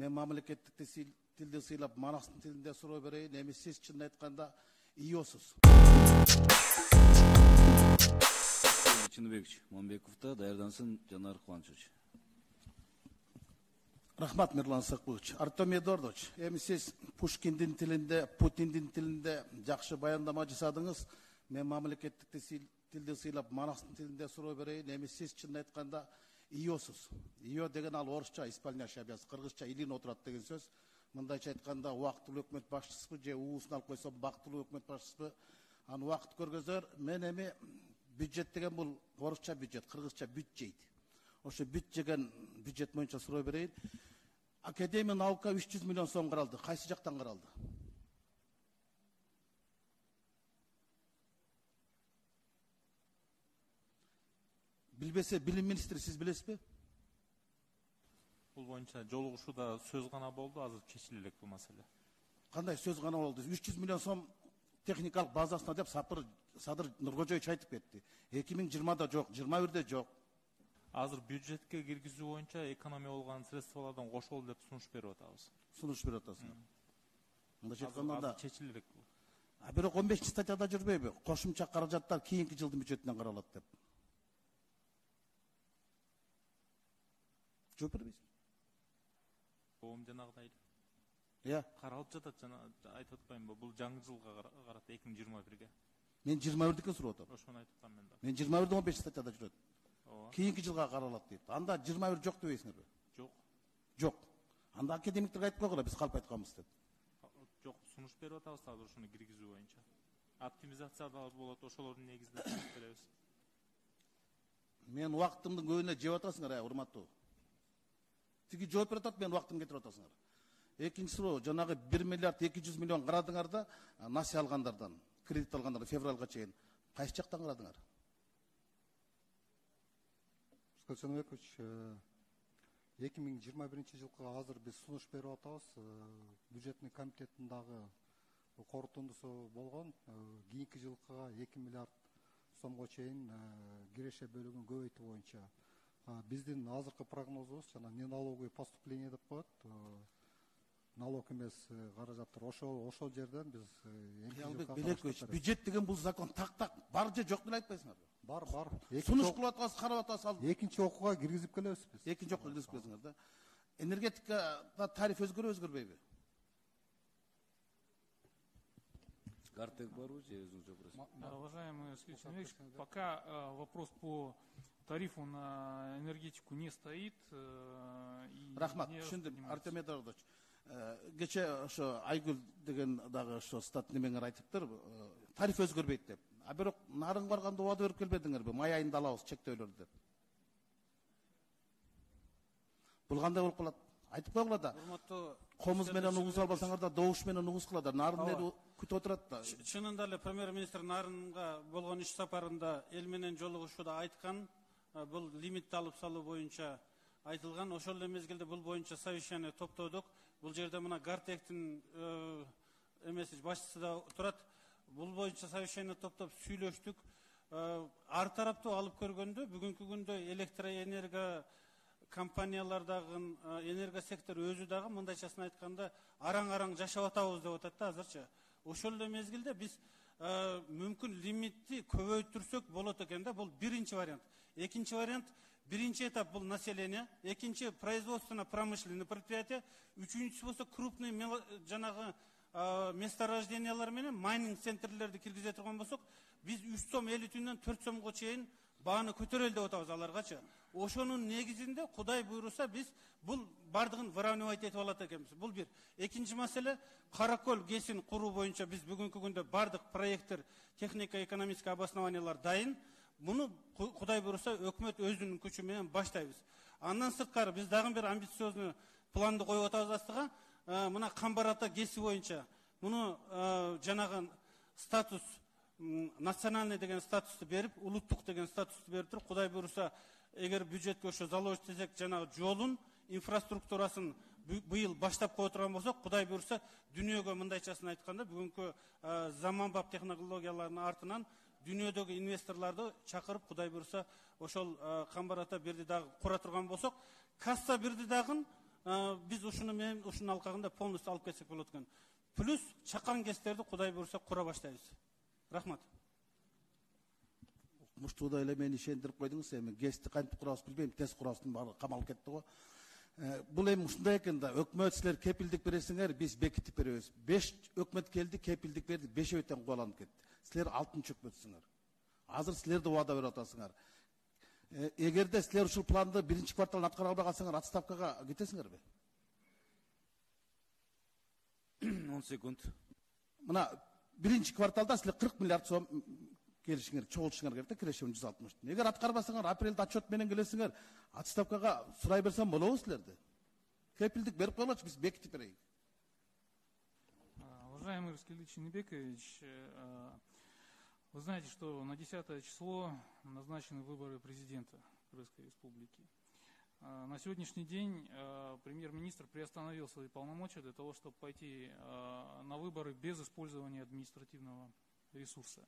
Мен мамлекеттик тилди сыйлап, Манастын тилинде суроо берейин. Эми сиз чынын айтканда ийосуз. Чыныбекович Мамбековда даярдансын Жанар Кубанычович. Рахмат, Мирлан Сакбович. Артем Эдуардович, эми сиз Пушкиндин тилинде, Путиндин тилинде жакшы баяндама жасадыңыз. Мен мамлекеттик тилди сыйлап, Манастын тилинде суроо берейин. Эми сиз чынын айтканда ийосуз. Ийо деген ал орусча, исполняющий обязанность, кыргызча илин отурат деген сөз. Мындайча айтканда убактылуу өкмөт башчысыбы же уусун алып койсом бактылуу өкмөт башчысыбы аны убакыт көргөзөр. Мен эми бюджет деген бул орусча бюджет, кыргызча бюджет. Ошо бүт жеген бюджет боюнча суроо берейин. Академия наука 300 миллион сом каралды. Кайсы жактан каралды? Билбесе билим министри сиз билесизби? Бул боюнча жолугушууда сөз гана болду, азыр чечиле элек бул маселе. Кандай сөз гана болду? 300 миллион сом техникалык базасына деп Садыр Нуркожоевич айтып кетти. 2020-да жок, 21-де жок. Азыр бюджетке киргизүү боюнча экономия болгон средстволордон кошолду деп сунуш берип атабыз. Сунуш берип атасыңар. Мындайча айтканда чечиле элек бул. Бирок 15-статьяда жүрбөйбү? Кошумча каражаттар кийинки жылдын бюджетинен каралат деп. Жооп бербейсиз? Жанагыдай. Каралып жатат, жана айтып атпаймынбы? Бул жаңы жылга карата 2021-ге. Мен 21-дики сурап атам. Ошону айтып атам мен да. Мен 21-де 15-статьяда жүрөт. Кийинки жылга каралат дейт. Анда 21 жок дебейсиңерби? Жок. Жок. Анда академиктер айтып койгула, биз калп айтканбыз деп. Жок, сунуш берип атабыз азыр ошону киргизүү боюнча. Оптимизация да болот, ошолордун негизинде сунуш беребиз. Мен убактымдын көбүнө жеп атасыңар, урматтуу. Тиги жооп берип атат, мен убактым кетирип атасыңар. Экинчи суроо, жанагы 1 миллиард 200 миллион карадыңар да, насия алгандардан, кредит алгандардан февралга чейин кайсы жактан карадыңар? Жанбекович, 2021 жылга азыр биз сунуш берип атабыз. Бюджетный комитеттин дагы корутундусу болгон. Кийинки жылга 2 миллиард сомго чейин киреше бөлүгүн көбөйтүү боюнча биздин азыркы прогнозубуз жана не налоговый поступление деп коет. Налог эмес каражаттар ошол жерден биз Белекович, бюджет деген бул закон так бар же жок деп айтпайсыңарбы? Бар. Сунуш кылып атабыз, карап атабыз. Экинчи окууга киргизип келебиз биз. Экинчи окууга киргизип келсиңер да. Энергетикада тариф өзгөрбөйбү? Гартек барбы же өзүңүз жок? Уважаемый Сергей Ильич, пока вопрос по тарифу на энергетику не стоит. Рахмат, түшүндүм. Артем Эдуардович, кече ошо Айгүл деген дагы ошо стат немеңер айтыптыр, тариф өзгөрбөйт деп. А бирок нарың барганда убада берип келбедиңерби? Май айында алабыз чектөөлөрдү деп. Бул кандай болуп калат? Айтып койгула да. Комуз менен угуз албасаңар да добуш менен угуз кылат. Нарын эл күтүп отурат да. Чынында эле премьер-министр Нарынга болгон иш сапарында эл менен жолугушууда айткан, бул лимитти алып салуу боюнча айтылган. Ошол эле мезгилде бул боюнча совещание топтодук. Бул жерде мына Гартектин эмеси башчысы да турат. Бул боюнча совещание топтоп сүйлөштүк. Ар тараптуу алып көргөндө бүгүнкү күндө электроэнерго компаниялардагы энерго сектор өзү дагы мындайчасын айтканда араң жашап атабыз деп атат да азырча. Ошол эле мезгилде биз мүмкүн лимитти көбөйтүрсөк болот экен да. Бул биринчи вариант. Экинчи вариант, биринчи этап бул население, экинчи производственно-промышленный предприятие, үчүнчүсү болсо крупный жанагы месторождениялар менен майнинг центрлерди киргизе турган болсок, биз 3 сом 50 түйүндөн 4 сомго чейин бааны көтөрөлү деп атабыз аларгачы. Ошонун негизинде Кудай буйруса биз бул бардыгын выравнивать этип алат экенбиз. Бул бир. Экинчи маселе, Каракөл ГЭСин куруу боюнча биз бүгүнкү күндө бардык проекттер, технико-экономический обоснованиялар дайын. Муну Кудай буйруса өкмөт өзүнүн күчү менен баштайбыз. Андан сырткары биз дагы бир амбициозный планды коюп атабыз астыга. Мына Камбар-Ата ГЭСи боюнча муну жанагы статус национальный деген статусту берип, улуттук деген статусту берип туруп, Кудай буйруса, эгер бюджетке ошо заложить этсек, жанагы жолун, инфраструктурасын быйыл баштап кое турган болсок, Кудай буйруса, дүйнөгө мындайчасын айтканда, бүгүнкү заманбап технологиялардын артынан дүйнөдөгү инвесторлорду чакырып, Кудай буйруса, ошол Камбар-Ата бирди дагы кура турган болсок, касса бирди дагы биз ушуну менен ушунун алкагында полностью алып кетсек болот экен. Плюс чакан кестерди Кудай буйрса кура баштайбыз. Рахмат. Муштуда эле мени ишендирип койдуңуз, эми ГЭСти кантип курабыз билбейм, тест курабыздын баары камалып кетти го. Бул эми ушундай экен да, өкмөт силер кепилдик бересиңер, биз бекитип беребиз. 5 өкмөт келди, кепилдик берди, 5 тең кубаланып кетти. Силер 6-чы өкмөтсүңөр. Азыр силер да убада берип атасыңар. Эгерде силер ушул планды 1-чи кварталда аткара албай калсаңар, отставкага кетесиңерби? 10 секунд. Мына 1-чи кварталда силер 40 миллиард сом келишиңер, чогултушуңар керек да, кирешим 160. Эгер аткарбасаңар, апрелде отчет менен келесиңер, отставкага сурай берсем болобу силерди. Кепилдик берип коелочу, биз бекитип берейик. Уважаемый Раскельдыч Шенебекович, вы знаете, что на 10 число назначены выборы президента Крымской Республики. На сегодняшний день премьер-министр приостановил свои полномочия для того, чтобы пойти на выборы без использования административного ресурса.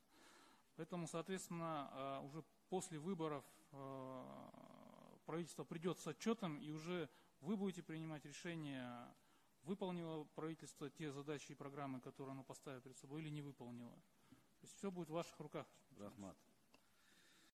Поэтому, соответственно, уже после выборов правительство придет с отчетом, и уже вы будете принимать решение, выполнило правительство те задачи и программы, которые оно поставило перед собой, или не выполнило. То есть все будет в ваших руках. Рахмат.